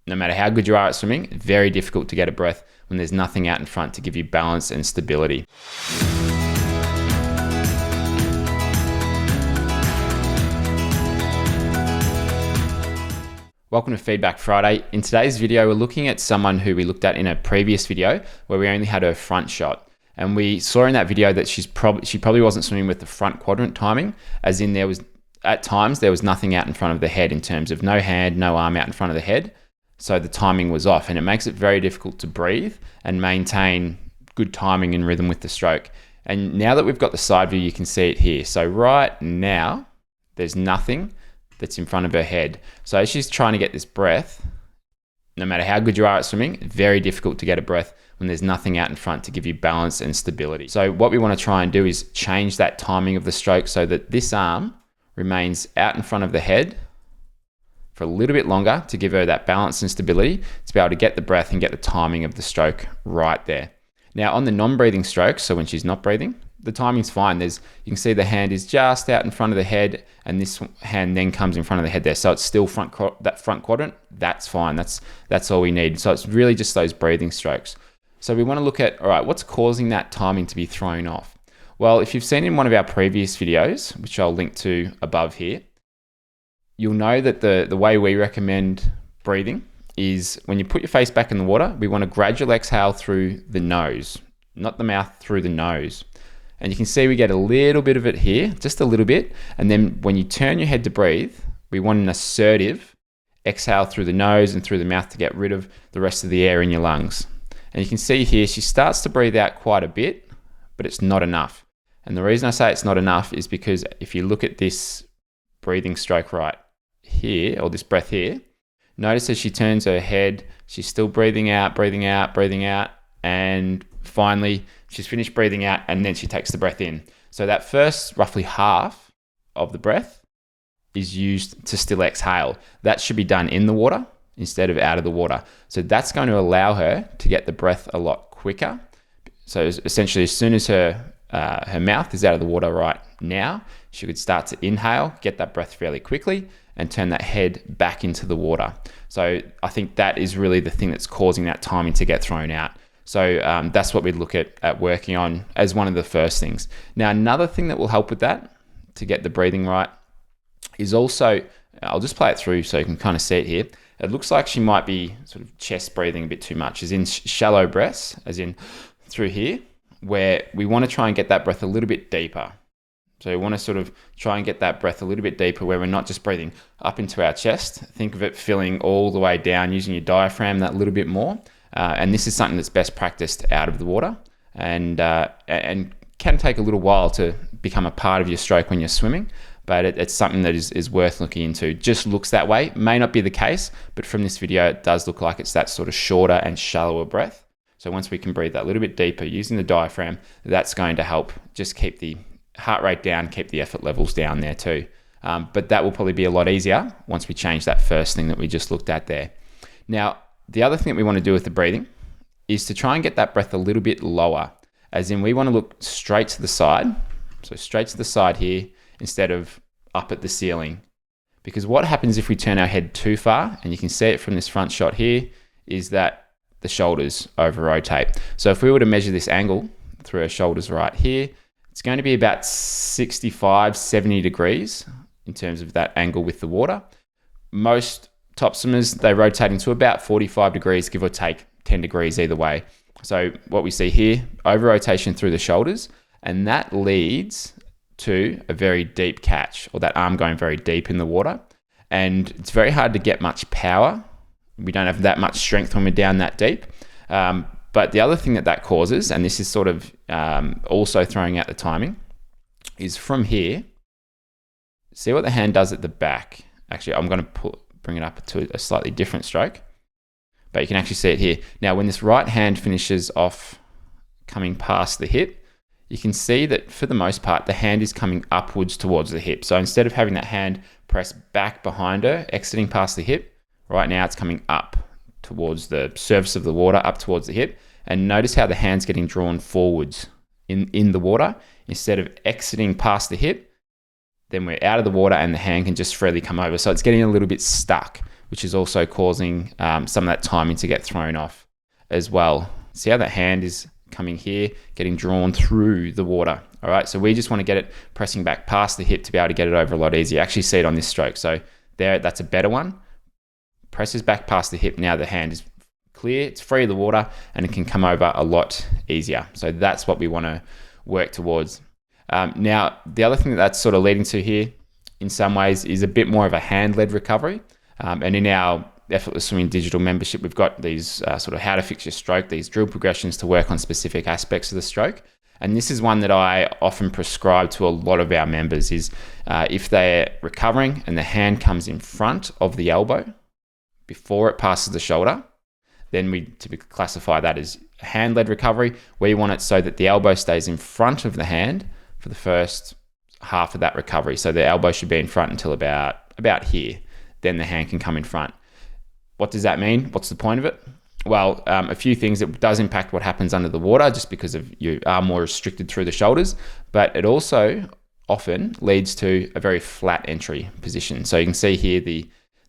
No matter how good you are at swimming, very difficult to get a breath when there's nothing out in front to give you balance and stability. Welcome to Feedback Friday. In today's video, we're looking at someone who we looked at in a previous video where we only had her front shot. And we saw in that video that she probably wasn't swimming with the front quadrant timing, as in at times there was nothing out in front of the head in terms of no hand, no arm out in front of the head. So the timing was off, and it makes it very difficult to breathe and maintain good timing and rhythm with the stroke. And now that we've got the side view, you can see it here. So right now, there's nothing that's in front of her head. So as she's trying to get this breath, no matter how good you are at swimming, very difficult to get a breath when there's nothing out in front to give you balance and stability. So what we want to try and do is change that timing of the stroke so that this arm remains out in front of the head for a little bit longer to give her that balance and stability to be able to get the breath and get the timing of the stroke right there. Now on the non-breathing strokes, so when she's not breathing, the timing's fine. You can see the hand is just out in front of the head, and this hand then comes in front of the head there. So it's still that front quadrant. That's fine. That's all we need. So it's really just those breathing strokes. So we want to look at, all right, what's causing that timing to be thrown off? Well, if you've seen in one of our previous videos, which I'll link to above here, you'll know that the way we recommend breathing is when you put your face back in the water, we want to gradual exhale through the nose, not the mouth, through the nose. And you can see we get a little bit of it here, just a little bit. And then when you turn your head to breathe, we want an assertive exhale through the nose and through the mouth to get rid of the rest of the air in your lungs. And you can see here, she starts to breathe out quite a bit, but it's not enough. And the reason I say it's not enough is because if you look at this breathing stroke right here, or this breath here, notice as she turns her head, she's still breathing out, breathing out, breathing out. And finally, she's finished breathing out, and then she takes the breath in. So that first roughly half of the breath is used to still exhale. That should be done in the water instead of out of the water. So that's going to allow her to get the breath a lot quicker. So essentially, as soon as her mouth is out of the water right now, she could start to inhale, get that breath fairly quickly, and turn that head back into the water. So I think that is really the thing that's causing that timing to get thrown out. So that's what we'd look at working on as one of the first things. Now, another thing that will help with that to get the breathing right is also, I'll just play it through so you can kind of see it here. It looks like she might be sort of chest breathing a bit too much, as in shallow breaths, as in through here, where we want to try and get that breath a little bit deeper. So we want to sort of try and get that breath a little bit deeper where we're not just breathing up into our chest. Think of it filling all the way down using your diaphragm that little bit more. And this is something that's best practiced out of the water and can take a little while to become a part of your stroke when you're swimming, but it's something that is worth looking into. Just looks that way, may not be the case, but from this video, it does look like it's that sort of shorter and shallower breath. So once we can breathe that little bit deeper using the diaphragm, that's going to help just keep the heart rate down, keep the effort levels down there too. But that will probably be a lot easier once we change that first thing that we just looked at there. Now, the other thing that we want to do with the breathing is to try and get that breath a little bit lower, as in we want to look straight to the side. So straight to the side here instead of up at the ceiling. Because what happens if we turn our head too far, and you can see it from this front shot here, is that the shoulders over rotate. So if we were to measure this angle through our shoulders right here, it's going to be about 65, 70 degrees in terms of that angle with the water. Most top swimmers, they rotate into about 45 degrees, give or take 10 degrees either way. So what we see here, over rotation through the shoulders, and that leads to a very deep catch, or that arm going very deep in the water. And it's very hard to get much power. We don't have that much strength when we're down that deep. But the other thing that causes, and this is sort of also throwing out the timing, is from here, see what the hand does at the back. Actually, I'm going to bring it up to a slightly different stroke, but you can actually see it here. Now, when this right hand finishes off coming past the hip, you can see that for the most part, the hand is coming upwards towards the hip. So instead of having that hand press back behind her, exiting past the hip, right now it's coming up towards the surface of the water, up towards the hip. And notice how the hand's getting drawn forwards in the water. Instead of exiting past the hip, then we're out of the water and the hand can just freely come over. So it's getting a little bit stuck, which is also causing some of that timing to get thrown off as well. See how that hand is coming here, getting drawn through the water. All right, so we just want to get it pressing back past the hip to be able to get it over a lot easier. Actually see it on this stroke. So there, that's a better one. Presses back past the hip. Now the hand is clear, it's free of the water, and it can come over a lot easier. So that's what we want to work towards. Now, the other thing that's sort of leading to here in some ways is a bit more of a hand-led recovery. And in our Effortless Swimming digital membership, we've got these sort of how to fix your stroke, these drill progressions to work on specific aspects of the stroke. And this is one that I often prescribe to a lot of our members is if they're recovering and the hand comes in front of the elbow before it passes the shoulder, then we typically classify that as hand-led recovery. We want it so that the elbow stays in front of the hand for the first half of that recovery. So the elbow should be in front until about here. Then the hand can come in front. What does that mean? What's the point of it? Well, a few things. It does impact what happens under the water just because of you are more restricted through the shoulders, but it also often leads to a very flat entry position. So you can see here the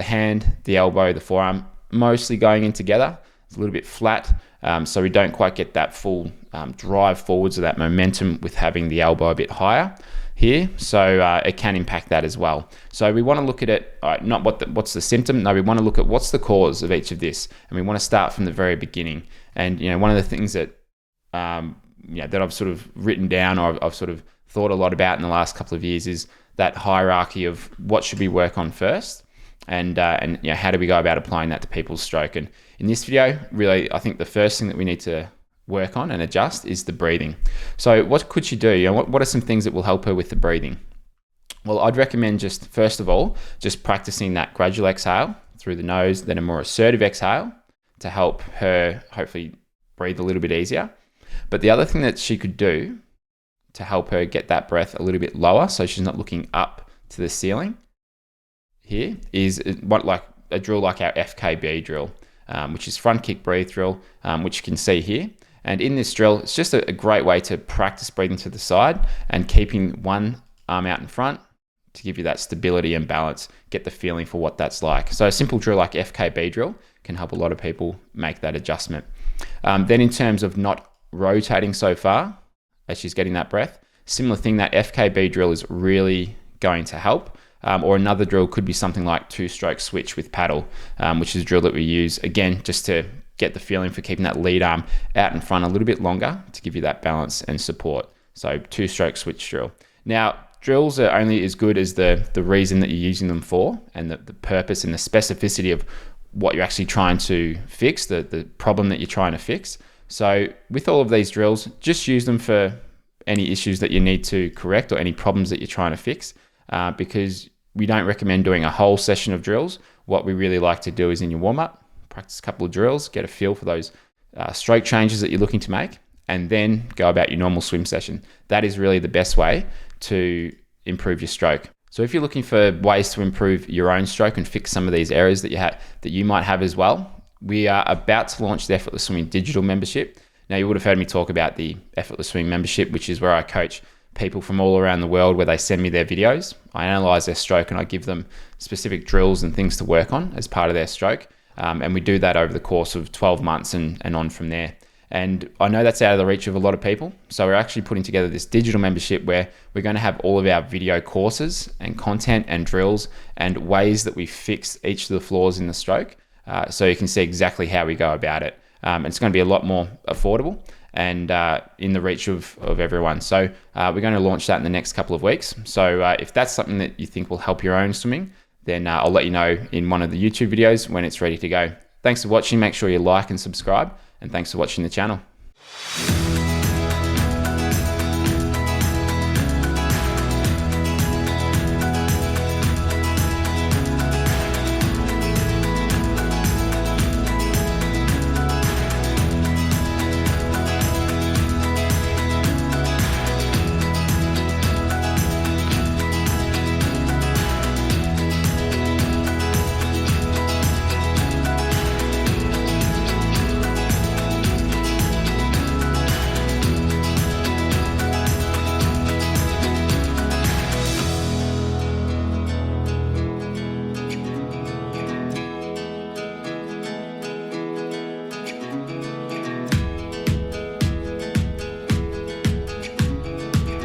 hand, the elbow, the forearm, mostly going in together. It's a little bit flat, so we don't quite get that full drive forwards or that momentum with having the elbow a bit higher here. So it can impact that as well. So we want to look at it, not what's the symptom. No, we want to look at what's the cause of each of this, and we want to start from the very beginning. And one of the things that that I've sort of written down, or I've sort of thought a lot about in the last couple of years, is that hierarchy of what should we work on first, and how do we go about applying that to people's stroke. And in this video, really, I think the first thing that we need to work on and adjust is the breathing. So what could she do? What are some things that will help her with the breathing? Well, I'd recommend just first of all, just practicing that gradual exhale through the nose, then a more assertive exhale to help her hopefully breathe a little bit easier. But the other thing that she could do to help her get that breath a little bit lower, so she's not looking up to the ceiling here, is like a drill like our FKB drill, which is front kick breathe drill, which you can see here. And in this drill, it's just a great way to practice breathing to the side and keeping one arm out in front to give you that stability and balance, get the feeling for what that's like. So a simple drill like FKB drill can help a lot of people make that adjustment. Then in terms of not rotating so far as she's getting that breath, similar thing, that FKB drill is really going to help. Or another drill could be something like 2-stroke switch with paddle, which is a drill that we use, again, just to get the feeling for keeping that lead arm out in front a little bit longer to give you that balance and support. So 2-stroke switch drill. Now, drills are only as good as the reason that you're using them for, and the purpose and the specificity of what you're actually trying to fix, the problem that you're trying to fix. So with all of these drills, just use them for any issues that you need to correct or any problems that you're trying to fix, because we don't recommend doing a whole session of drills. What we really like to do is in your warm-up, practice a couple of drills, get a feel for those stroke changes that you're looking to make, and then go about your normal swim session. That is really the best way to improve your stroke. So if you're looking for ways to improve your own stroke and fix some of these areas that you might have as well, we are about to launch the Effortless Swimming digital membership. Now, you would have heard me talk about the Effortless Swimming membership, which is where I coach people from all around the world, where they send me their videos. I analyze their stroke and I give them specific drills and things to work on as part of their stroke. And we do that over the course of 12 months and on from there. And I know that's out of the reach of a lot of people. So we're actually putting together this digital membership where we're going to have all of our video courses and content and drills and ways that we fix each of the flaws in the stroke. So you can see exactly how we go about it. It's going to be a lot more affordable and in the reach of everyone. So we're going to launch that in the next couple of weeks. So if that's something that you think will help your own swimming, then I'll let you know in one of the YouTube videos when it's ready to go. Thanks for watching. Make sure you like and subscribe, and thanks for watching the channel.